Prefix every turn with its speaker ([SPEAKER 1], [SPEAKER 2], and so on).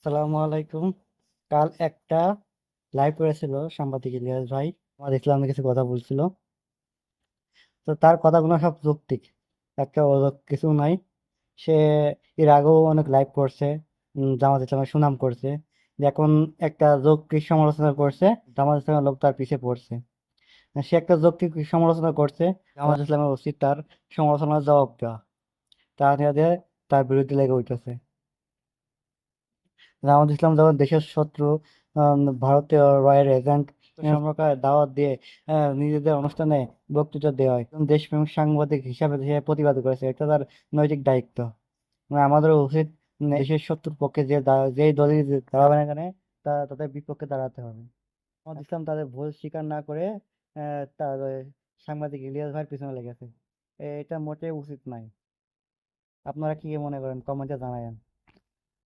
[SPEAKER 1] আসসালামু আলাইকুম। কাল একটা লাইভ করেছিল সাংবাদিক ইলিয়াস ভাই। আমার ইসলামের কিছু কথা বলছিল। তো তার কথাগুলো সব যৌক্তিক, একটা অযৌক্তিক কিছু নাই। সে এর আগেও অনেক লাইভ করছে, জামাত ইসলামের সুনাম করছে। যে এখন একটা যৌক্তিক সমালোচনা করছে, জামাত ইসলামের লোক তার পিছে পড়ছে। সে একটা যৌক্তিক সমালোচনা করছে, জামাত ইসলামের উচিত তার সমালোচনার জবাব দেওয়া। তা নিয়ে তার বিরুদ্ধে লেগে উঠেছে। জামাত ইসলাম যখন দেশের শত্রু, ভারতীয় রয়ের এজেন্ট সম্পর্কে দাওয়াত দিয়ে নিজেদের অনুষ্ঠানে বক্তৃতা দেওয়া হয়, একজন দেশপ্রেমিক সাংবাদিক হিসাবে সে প্রতিবাদ করেছে। এটা তার নৈতিক দায়িত্ব। আমাদের উচিত দেশের শত্রুর পক্ষে যেই দলই দাঁড়াবে না কেন, তাদের বিপক্ষে দাঁড়াতে হবে। জামাত ইসলাম তাদের ভুল স্বীকার না করে তার সাংবাদিক ইলিয়াস ভাইয়ের পিছনে লেগেছে। এটা মোটেই উচিত নয়। আপনারা কি মনে করেন? কমেন্টে জানাবেন।